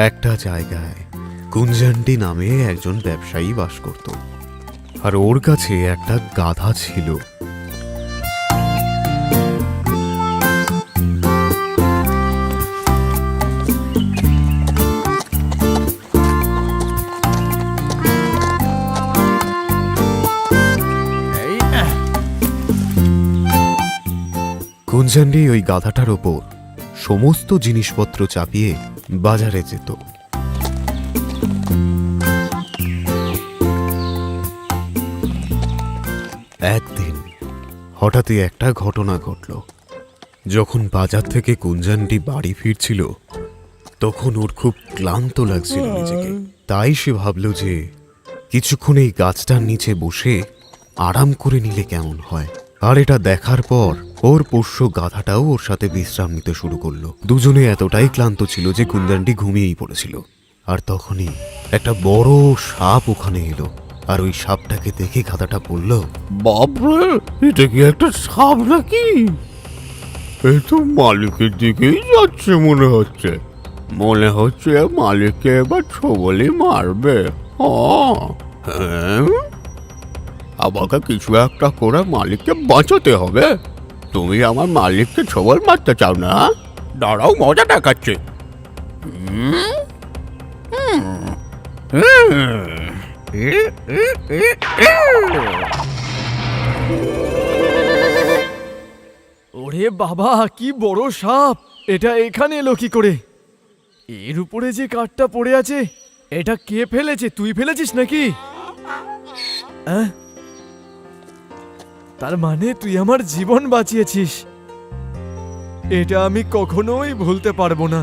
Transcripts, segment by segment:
একটা জায়গায় কুঞ্জান্ডি নামে একজন ব্যবসায়ী বাস করত, আর ওর কাছে একটা গাধা ছিল। কুঞ্জান্ডি ওই গাধাটার ওপর সমস্ত জিনিসপত্র চাপিয়ে বাজারে যেত। একদিন হঠাৎই একটা ঘটনা ঘটল। যখন বাজার থেকে কুঞ্জান্ডি বাড়ি ফিরছিল তখন ওর খুব ক্লান্ত লাগছিল নিজেকে। তাই সে ভাবল যে কিছুক্ষণ এই গাছটার নিচে বসে আরাম করে নিলে কেমন হয়। আর এটা দেখার পর ওর পোষ্য গাধাটাও ওর সাথে বিশ্রাম নিতে শুরু করলো। দুজনে এতটাই ক্লান্ত ছিল যে কুঞ্জান্ডি ঘুমিয়েই পড়েছিল। আর তখনই একটা বড় সাপ ওখানে এলো, আর ওই সাপটাকে দেখে গাধাটা বলল, বাপরে, এটা কি একটা সাপ নাকি? এই তো মালিকের দিকেই যাচ্ছে মনে হচ্ছে। মালিককে এবার ছবলি মারবে। আমাকে কিছু একটা করে মালিককে বাঁচাতে হবে। তুমি আমার মালিককে ছবল মারতে চাও না? দাঁড়াও, মজা দেখাচ্ছে। ওরে বাবা, কি বড় সাপ! এটা এখানে এলো কি করে? এর উপরে যে কাঠটা পড়ে আছে, এটা কে ফেলেছে? তুই ফেলেছিস নাকি? তার মানে তুই আমার জীবন বাঁচিয়েছিস। এটা আমি কখনোই ভুলতে পারবো না।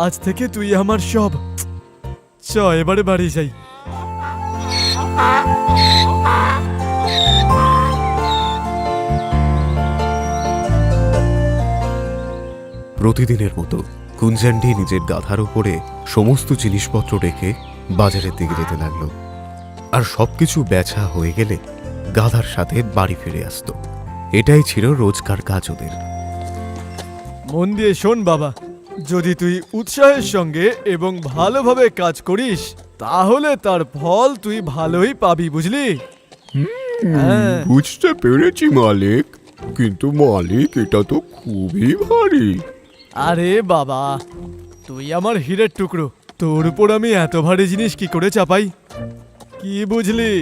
আজ থেকে তুই আমার সব। চ এবারে বাড়ি যাই। প্রতিদিনের মতো কুঞ্জান্ডি নিজের গাধার উপরে সমস্ত জিনিসপত্র রেখে বাজারের দিকে যেতে লাগলো। আর সবকিছু বেচা হয়ে গেলে গাধার সাথে বাড়ি ফিরে আসতো। এটাই ছিল রোজকার কাজ ওদের। মন দিয়ে শোন বাবা, যদি তুই উৎসাহের সঙ্গে এবং ভালোভাবে কাজ করিস তাহলে তার ফল তুই ভালোই পাবি, বুঝলি? বুঝতে পেরেছি মালিক, কিন্তু মালিক এটা তো খুবই ভারী। আরে বাবা, তুই আমার হীরের টুকরো, তোর উপর আমি এত ভারী জিনিস কি করে চাপাই? কি বুঝলি?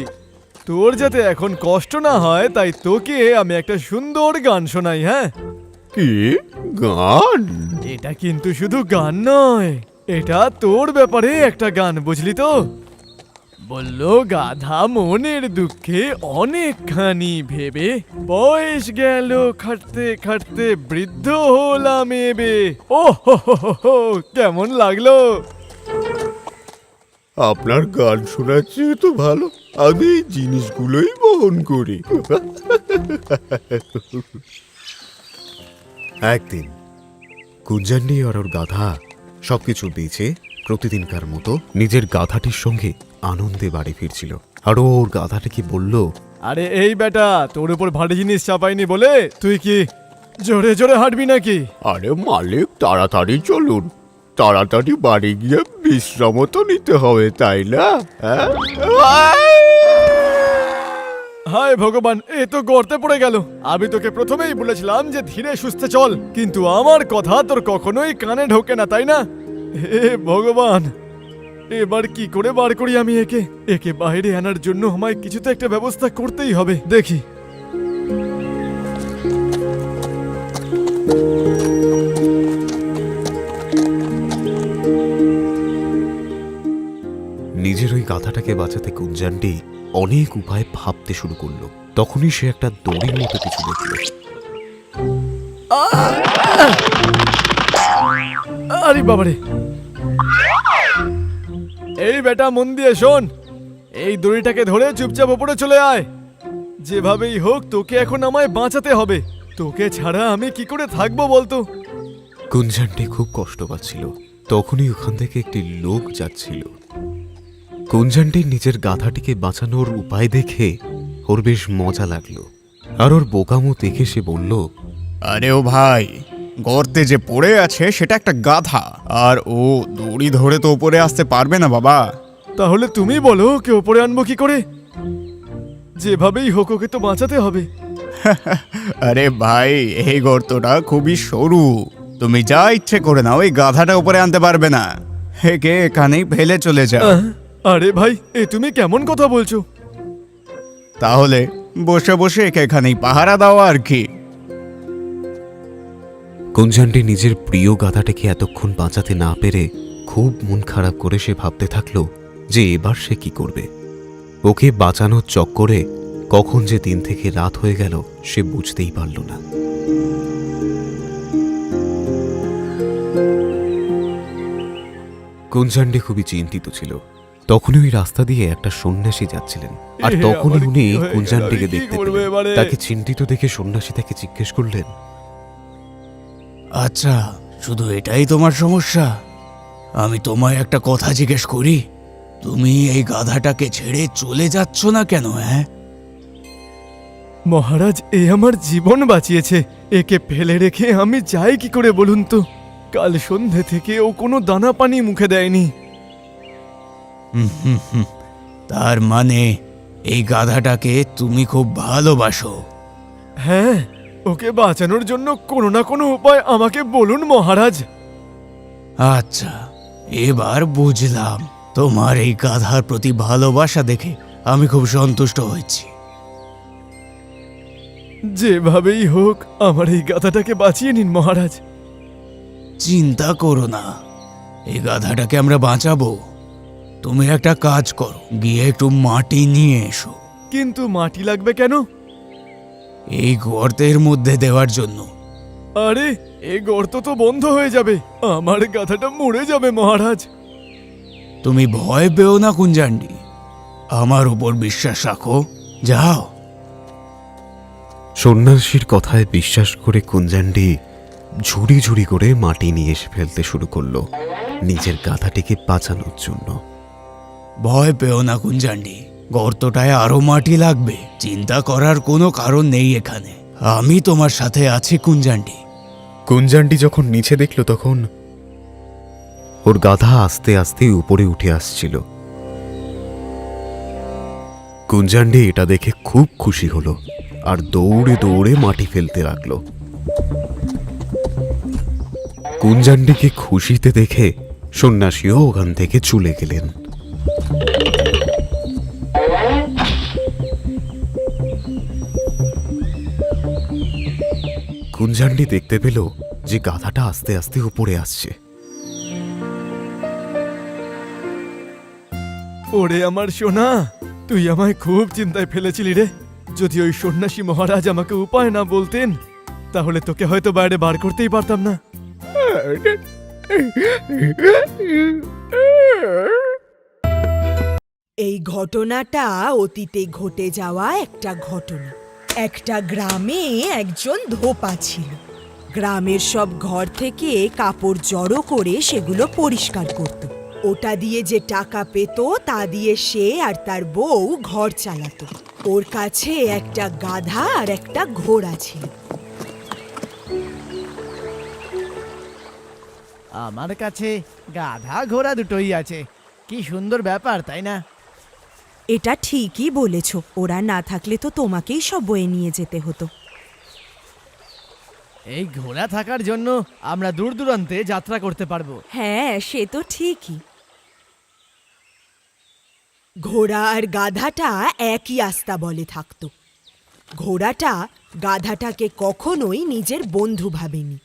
তোর যাতে এখন কষ্ট না হয় তাই তোকে আমি একটা সুন্দর গান শোনাই। হ্যাঁ, কি গান? এটা কিন্তু শুধু গান নয়, এটা তোর ব্যাপারে একটা গান, বুঝলি তো? বলল, গাধা মনের দুঃখে অনেকখানি ভেবে, বয়স গেল খাটতে খাটতে বৃদ্ধ হলাম এবে। ও হো হো হো হো, কেমন লাগলো? আপনার গান শোনাচ্ছে তো ভালো, আমি এই জিনিসগুলোই বহন করি। একদিন কুঞ্জান্ডি আর ওর গাধা সবকিছু বেচে প্রতিদিনকার মতো নিজের গাধাটির সঙ্গে আনন্দে বাড়ি ফিরছিল। আর ওর গাধাটিকে বলল, আরে এই বেটা, তোর উপর ভারী জিনিস চাপাইনি বলে তুই কি জোরে জোরে হাঁটবি নাকি? আরে মালিক, তাড়াতাড়ি চলুন, তাড়াতাড়ি বাড়ি গিয়ে বিশ্রামও তো নিতে হবে, তাই না? হায় ভগবান, এ তো গর্তে পড়ে গেল। আমি তোকে প্রথমেই বলেছিলাম যে ধীরে সুস্থে চল, কিন্তু আমার কথা তোর কখনোই কানে ঢোকে না, তাই না? হে ভগবান, এবার কি করে বার করি আমি একে? একে বাইরে আনার জন্য আমায় কিছু তো একটা ব্যবস্থা করতেই হবে। দেখি। নিজের ওই গাধাটাকে বাঁচাতে কুঞ্জান্ডি অনেক উপায় ভাবতে শুরু করলো। তখনই সে একটা দড়ির মতো কিছু দেখল। আরে বাবারে! এই বেটা, মন দিয়ে শোন, এই দড়িটাকে ধরে চুপচাপ উপরে চলে আয়। যেভাবেই হোক তোকে এখন আমায় বাঁচাতে হবে। তোকে ছাড়া আমি কি করে থাকবো বলতো? কুঞ্জান্ডি খুব কষ্ট পাচ্ছিল। তখনই ওখান থেকে একটি লোক যাচ্ছিল। কুঞ্জান্ডির নিজের গাধাটিকে বাঁচানোর উপায় দেখে ওর বেশ মজা লাগলো। আর ওর বোকামো দেখে সে বলল, আরে ও ভাই, গর্তে যে পড়ে আছে সেটা একটা গাধা, আর ও দড়ি ধরে তো উপরে আসতে পারবে না বাবা। তাহলে তুমি বলো ওকে ওপরে আনবো কি করে? যেভাবেই হোক ওকে তো বাঁচাতে হবে। আরে ভাই, এই গর্তটা খুবই সরু, তুমি যা ইচ্ছে করে নাও, ওই গাধাটা উপরে আনতে পারবে না। একে এখানেই ফেলে চলে যাও। আরে ভাই, এ তুমি কেমন কথা বলছো? তাহলে বসে বসে একে এখানেই পাহারা দাও আর কি। কুঞ্জানটি নিজের প্রিয় গাধাটাকে এতক্ষণ বাঁচাতে না পেরে খুব মন খারাপ করে সে ভাবতে থাকলো যে এবার সে কি করবে। ওকে বাঁচানোর চক্করে কখন যে দিন থেকে রাত হয়ে গেল সে বুঝতেই পারল না। কুঞ্জান্ডি খুবই চিন্তিত ছিল। তখনই ওই রাস্তা দিয়ে একটা সন্ন্যাসী যাচ্ছিলেন, আর এ, তখনই আমার উনি কি হয়ে গেল? কুঞ্জান্ডিকে আমি কি দেখতে করবো পেলেন। এবারে? তাকে চিন্তিত দেখে সন্ন্যাসী তাকে জিজ্ঞেস করলেন, আচ্ছা, শুধু এটাই তোমার সমস্যা? আমি তোমায় একটা কথা জিজ্ঞেস করি, তুমি এই গাধাটাকে ছেড়ে চলে যাচ্ছ না কেন? হ্যাঁ, মহারাজ, এ আমার জীবন বাঁচিয়েছে। একে ফেলে রেখে আমি যাই কি করে বলুন তো? কাল সন্ধে থেকে ও কোনো দানা পানি মুখে দেয়নি। তার মানে এই গাধাটাকে তুমি খুব ভালোবাসো? হ্যাঁ, ওকে বাঁচানোর জন্য কোনো না কোনো উপায় আমাকে বলুন মহারাজ। আচ্ছা, এবার বুঝলাম। তোমার এই গাধার প্রতি ভালোবাসা দেখে আমি খুব সন্তুষ্ট হয়েছি। যেভাবেই হোক আমার এই গাধাটাকে বাঁচিয়ে নিন মহারাজ। চিন্তা করো না, এই গাধাটাকে আমরা বাঁচাবো। তুমি একটা কাজ করো, গিয়ে একটু মাটি নিয়ে এসো। কিন্তু মাটি লাগবে কেন? এই গর্তের মধ্যে দেওয়ার জন্য। আরে, এ গর্ত তো বন্ধ হয়ে যাবে, আমার গাধাটা মরে যাবে মহারাজ। তুমি ভয় পেও না কুঞ্জান্ডি, আমার উপর বিশ্বাস রাখো, যাও। সন্ন্যাসীর কথায় বিশ্বাস করে কুঞ্জান্ডি ঝুড়ি ঝুড়ি করে মাটি নিয়ে এসে ফেলতে শুরু করলো নিজের গাধাটিকে বাঁচানোর জন্য। ভয় পেও না কুঞ্জান্ডি, গর্তটায় আরো মাটি লাগবে, চিন্তা করার কোনো কারণ নেই এখানে। আমি তোমার সাথে আছি কুঞ্জান্ডি। কুঞ্জান্ডি যখন নিচে দেখল তখন ওর গাধা আস্তে আস্তে উপরে উঠে আসছিল। কুঞ্জান্ডি এটা দেখে খুব খুশি হলো আর দৌড়ে দৌড়ে মাটি ফেলতে লাগলো। কুঞ্জান্ডিকে খুশিতে দেখে সন্ন্যাসীও ওখান থেকে চলে গেলেন। কুঞ্জান্ডি দেখতে পেল যে গাধাটা আস্তে আস্তে উপরে আসছে। ওরে আমার সোনা, তুই আমায় খুব চিন্তায় ফেলেছিলি রে। যদি ওই সন্ন্যাসী মহারাজ আমাকে উপায় না বলতেন, তাহলে তোকে হয়তো বাইরে বার করতেই পারতাম না। এই ঘটনাটা অতীতে ঘটে যাওয়া একটা ঘটনা। একটা গ্রামে একজন ধোপা ছিল। গ্রামের সব ঘর থেকে কাপড় জড়ো করে সেগুলো পরিষ্কার করত। ওটা দিয়ে যে টাকা পেত তা দিয়ে সে আর তার বউ ঘর চালাতো। ওর কাছে একটা গাধা আর একটা ঘোড়া ছিল। আমার কাছে গাধা ঘোড়া দুটোই আছে। কি সুন্দর ব্যাপার, তাই না? এটা ঠিকই বলেছ, ওরা না থাকলে তো তোমাকেই সব বয়ে নিয়ে যেতে হতো। এই ঘোড়া থাকার জন্য আমরা দূর দূরান্তে যাত্রা করতে পারবো। হ্যাঁ, সে তো ঠিকই। ঘোড়া আর গাধাটা একই আস্তা বলে থাকত। ঘোড়াটা গাধাটাকে কখনোই নিজের বন্ধু ভাবেনি।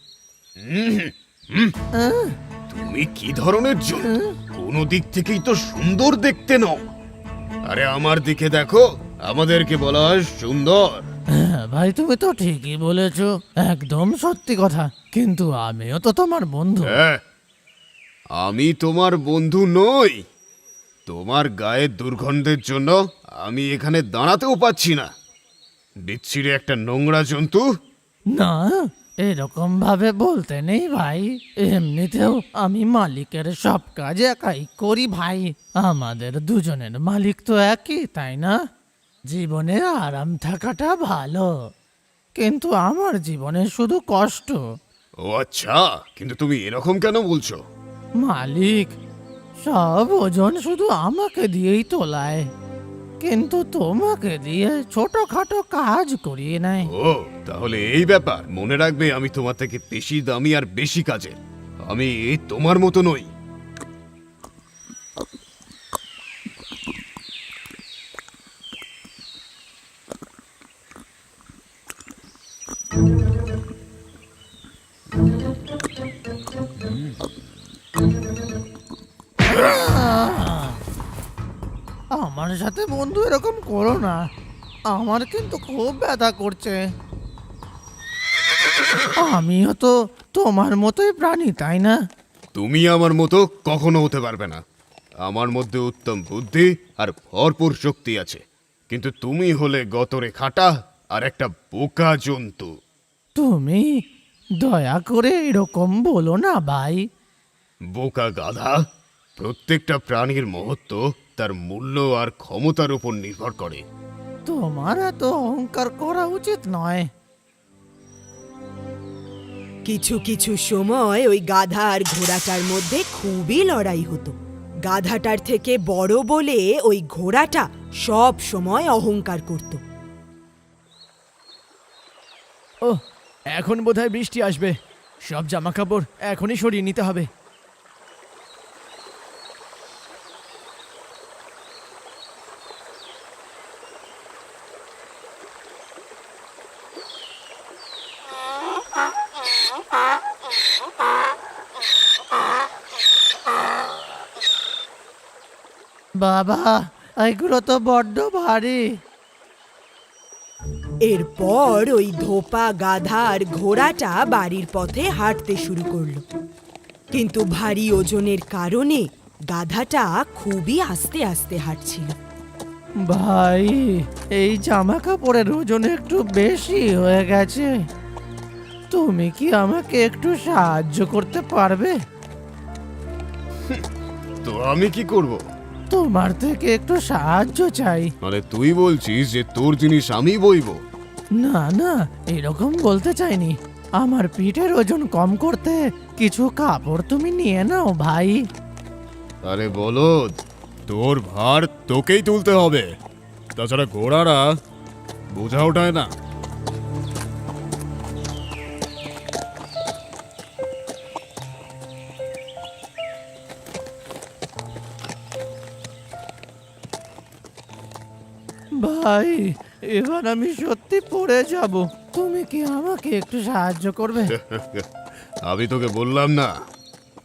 তুমি কি ধরনের জন্তু? কোনো দিক থেকেই তো সুন্দর দেখতে নও। আরে আমার দিকে দেখো, আমাদেরকে বলা হয় সুন্দর। ভাই, তুমি তো ঠিকই বলেছো, একদম সত্যি কথা। কিন্তু আমিও তো তোমার বন্ধু। হ্যাঁ, আমি তোমার বন্ধু নই। তোমার গায়ের দুর্গন্ধের জন্য আমি এখানে দাঁড়াতেও পাচ্ছি না। বিচ্ছিরি একটা নোংরা জন্তু। না, এরকম ভাবে বলতে নেই ভাই। এমনিতেও আমি মালিকের সব কাজ একাই করি ভাই। আমাদের দুজনের মালিক তো একই, তাই না? জীবনে আরাম থাকাটা ভালো, কিন্তু আমার জীবনে শুধু কষ্ট। ও আচ্ছা, কিন্তু তুমি এরকম কেন বলছো? মালিক, সব ওজন শুধু আমাকে দিয়েই তোলায়, কিন্তু তোমাকে দিয়ে ছোটখাটো কাজ করিয়ে নেয়। ও তাহলে এই ব্যাপার। মনে রাখবে, আমি তোমার থেকে বেশি দামি আর বেশি কাজের। আমি তোমার মতো নই। আমার সাথে বন্ধু এরকম করো না, আমার কিন্তু খুব ব্যথা করছে। আমিও তো তোমার মতোই প্রাণী, তাই না? তুমি আমার মতো কখনো হতে পারবে না। আমার মধ্যে উত্তম বুদ্ধি আর ভরপুর শক্তি আছে, কিন্তু তুমি হলে গতরে খাটা আর একটা বোকা জন্তু। তুমি দয়া করে এরকম বলো না ভাই। বোকা গাধা। প্রত্যেকটা প্রাণীর মহত্ব তার মূল্য আর ক্ষমতার উপর নির্ভর করে। তোমার এত অহংকার করা উচিত নয়। কিছু কিছু সময় ওই গাধা আর ঘোড়াটার মধ্যে খুবই লড়াই হতো। গাধাটার থেকে বড় বলে ওই ঘোড়াটা সব সময় অহংকার করত। ও, এখন বোধহয় বৃষ্টি আসবে। সব জামা কাপড় এখনই সরিয়ে নিতে হবে। বাবা, এগুলো তো বড্ড ভারী। এরপর ওই ধোপা গাধা আর ঘোড়াটা বাড়ির পথে হাঁটতে শুরু করলো, কিন্তু ভারী ওজনের কারণে গাধাটা খুবই আস্তে আস্তে হাঁটছিল। ভাই, এই জামা কাপড়ের ওজন একটু বেশি হয়ে গেছে। তুমি কি আমাকে একটু সাহায্য করতে পারবে? তো আমি কি করব? তোমার থেকে একটু সাহায্য চাই। মানে তুই বলছিস যে তোর জিনিস আমি বইবো? না না, এরকম বলতে চাইনি। আমার পিঠের ওজন কম করতে কিছু কাপড় তুমি নিয়ে নাও ভাই। আরে বলদ, তোর ভার তোকেই তুলতে হবে। তাছাড়া ঘোড়ারা বোঝা ওঠায় না। ভাই, এবার আমি সত্যি পড়ে যাব। তুমি কি আমাকে একটু সাহায্য করবে? আমি তোকে বললাম না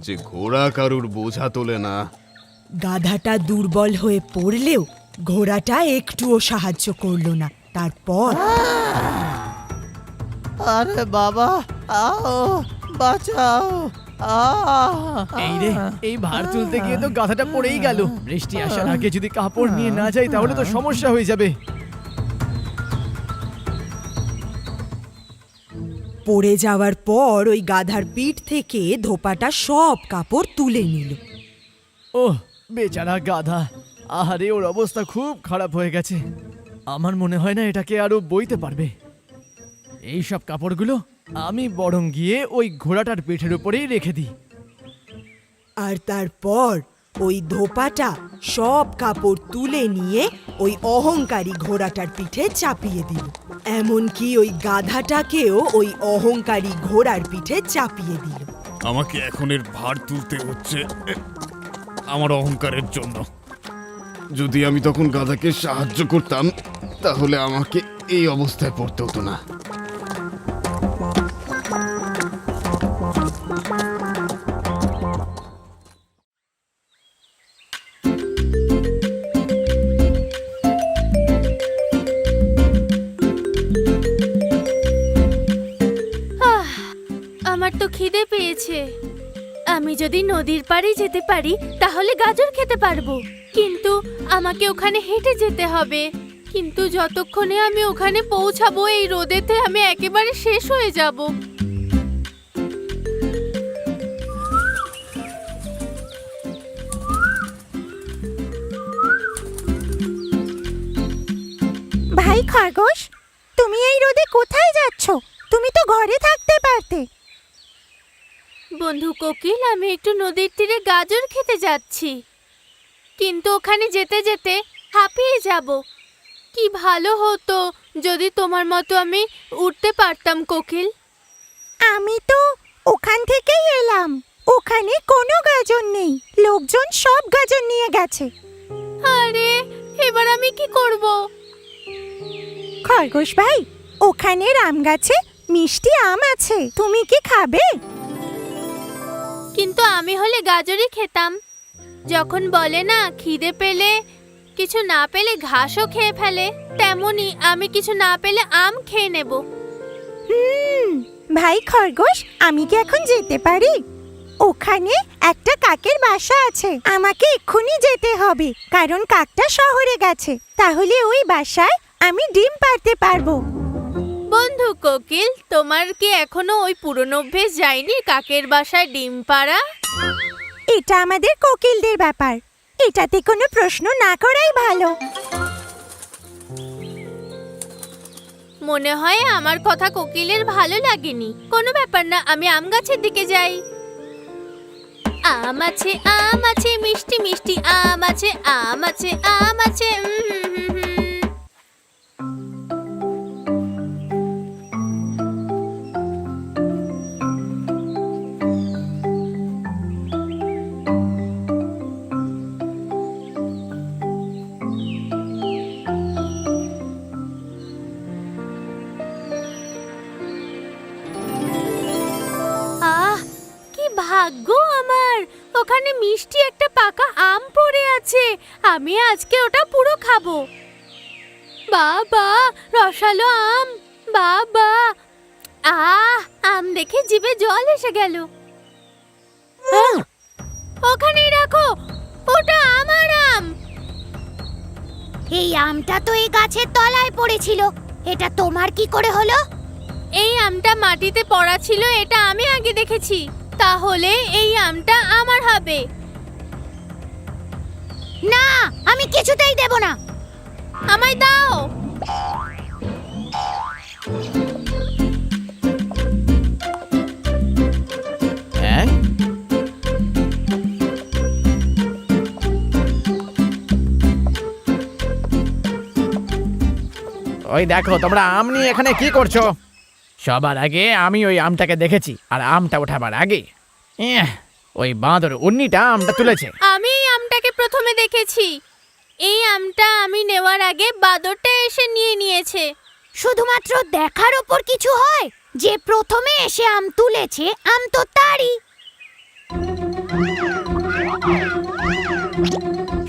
যে ঘোড়া কারুর বোঝা তোলে না। গাধাটা দুর্বল হয়ে পড়লেও ঘোড়াটা একটুও সাহায্য করলো না। তারপর আরে বাবা, আও, বাঁচাও। এই রে, এই ভার তুলতে গিয়ে তো গাধাটা পড়েই গেল। বৃষ্টি আসার আগে যদি কাপড় নিয়ে না যাই তাহলে তো সমস্যা হয়ে যাবে। পড়ে যাওয়ার পর ওই গাধার পিঠ থেকে ধোপাটা সব কাপড় তুলে নিল। ওহ, বেচারা গাধা। আহারে, ওর অবস্থা খুব খারাপ হয়ে গেছে। আমার মনে হয় না এটাকে আরো বইতে পারবে। এই সব কাপড়গুলো আমি বরং গিয়ে ওই ঘোড়াটার পিঠের উপরেই রেখে দিই। আর তারপর ওই ধোপাটা সব কাপড় তুলে নিয়ে ওই অহংকারী ঘোড়াটার পিঠে চাপিয়ে দিল। এমনকি ওই গাধাটাকেও ওই অহংকারী ঘোড়ার পিঠে চাপিয়ে দিল। আমাকে এখন এর ভার তুলতে হচ্ছে আমার অহংকারের জন্য। যদি আমি তখন গাধাকে সাহায্য করতাম তাহলে আমাকে এই অবস্থায় পড়তে হতো না। আমার তো খিদে পেয়েছে। আমি যদি নদীর পাড়ে যেতে পারি তাহলে গাজর খেতে পারবো, কিন্তু আমাকে ওখানে হেঁটে যেতে হবে। কিন্তু যতক্ষণে আমি ওখানে পৌঁছাবো এই রোদেতে আমি একেবারে শেষ হয়ে যাব। ভাই খরগোশ, তুমি এই রোদে কোথায় যাচ্ছ? তুমি তো ঘরে থাকতে পারতে। বন্ধু কোকিল, আমি একটু নদীর তীরে গাজর খেতে যাচ্ছি, কিন্তু ওখানে যেতে যেতে হাঁপিয়ে যাব। কি ভালো হতো যদি তোমার মতো আমি উঠতে পারতাম কোকিল। আমি তো ওখান থেকেই এলাম। ওখানে কোনো গাজর নেই, লোকজন সব গাজর নিয়ে গেছে। আরে, এবার আমি কি করব? খরগোশ ভাই, ওখানে আম গাছে মিষ্টি আম আছে, তুমি কি খাবে? কিন্তু আমি হলে গাজরই খেতাম। যখন বলে না খিদে পেলে কিছু না পেলে ঘাসও খেয়ে ফেলে, তেমনি আমি কিছু না পেলে আম খেয়ে নেব। ভাই খরগোশ, আমি কি এখন যেতে পারি? ওখানে একটা কাকের বাসা আছে, আমাকে এক্ষুনি যেতে হবে, কারণ কাকটা শহরে গেছে। তাহলে ওই বাসায় আমি ডিম পাড়তে পারবো। বন্ধু কোকিল, তোমার কি এখনো ওই পুরনো অভ্যেস যায়নি কাকের বাসায় ডিম পাড়া? এটা আমাদের কোকিলদের ব্যাপার, এটাতে কোনো প্রশ্ন না করাই ভালো। মনে হয় আমার কথা কোকিলের ভালো লাগেনি। কোনো ব্যাপার না, আমি আম গাছের দিকে যাই। আম আছে মিষ্টি মিষ্টি আম আছে, আম আছে, আম আছে। আহ, কি ভাগ্য আমার! ওখানে মিষ্টি একটা পাকা আম পড়ে আছে। আমি আজকে ওটা পুরো খাবো। বাবা, রসালো আম! বাবা, আম দেখে জিভে জল এসে গেল। ওখানেই রাখো, ওটা আমার আম। এই আমটা তো এই গাছের তলায় পড়েছিল, এটা তোমার কি করে হলো? এই আমটা মাটিতে পড়া ছিল, এটা আমি আগে দেখেছি। তাহলে এই আমটা আমার হবে। না, আমি কিছুতেই দেব না। আমায় দাও। হ্যাঁ, ওই দেখো, তোমরা আম নিয়ে এখানে কি করছো? সবার আগে আমি ওই আমটাকে দেখেছি, আর আমটা ওঠাবার আগে ওই বাঁদর উন্নিটা আমটা তুলেছে। আমি এই আমটাকে প্রথমে দেখেছি। এই আমটা আমি নেওয়ার আগে বাদরটা এসে নিয়ে নিয়েছে। শুধুমাত্র দেখার ওপর কিছু হয়? যে প্রথমে এসে আম তুলেছে, আম তো তারই।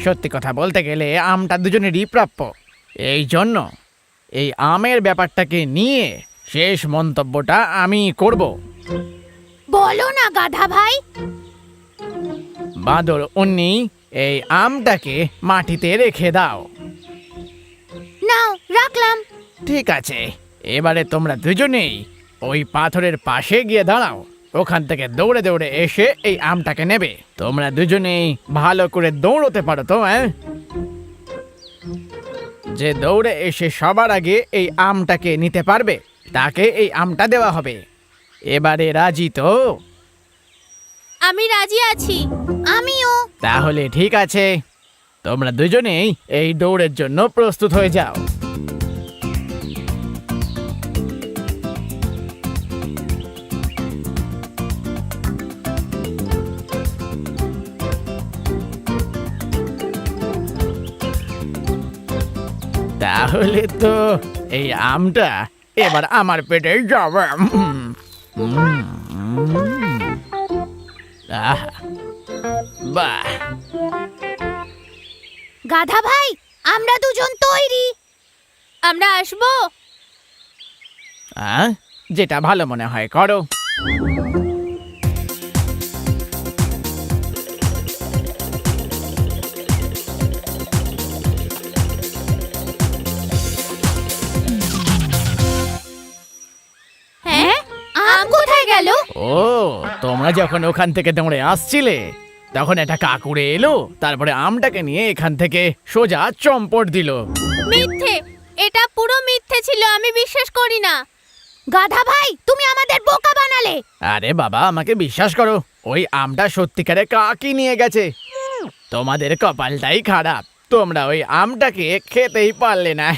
সত্যি কথা বলতে গেলে আমটা দুজনেরই প্রাপ্য। এই জন্য এই আমের ব্যাপারটাকে নিয়ে শেষ মন্তব্যটা আমি করব। বলো না গাধা ভাই। বাঁদর উন্নি, এই আমটাকে মাটিতে রেখে দাও। নাও, রাখলাম। ঠিক আছে, এবারে তোমরা দুজনেই ওই পাথরের পাশে গিয়ে দাঁড়াও। ওখান থেকে দৌড়ে দৌড়ে এসে এই আমটাকে নেবে। তোমরা দুজনেই ভালো করে দৌড়তে পারো তো? যে দৌড়ে এসে সবার আগে এই আমটাকে নিতে পারবে তাকে এই আমটা দেওয়া হবে। এবারে রাজি তো? আমি রাজি আছি। আমিও। তাহলে ঠিক আছে, তোমরা দুজনেই এই দৌড়ের জন্য প্রস্তুত হয়ে যাও। তাহলে তো এই আমটা এবার আমার পেটে যাবে। বাহ, গাধা ভাই, আমরা দুজন তৈরি। আমরা আসবো। যেটা ভালো মনে হয় করো। হ্যাঁ, আম কোথায় গেল? ও, তোমরা যখন ওখান থেকে দৌড়ে আসছিলে তখন একটা কাকুরে এলো, তারপরে আমটাকে নিয়ে এখান থেকে সোজা চম্পট দিল। মিথ্যে, এটা পুরো মিথ্যে ছিল, আমি বিশ্বাস করি না। গাধা ভাই, তুমি আমাদের বোকা বানালে। আরে বাবা, আমাকে বিশ্বাস করো, ওই আমটা সত্যিকারে কাকই নিয়ে গেছে। তোমাদের কপালটাই খারাপ, তোমরা ওই আমটাকে খেতেই পারলে না।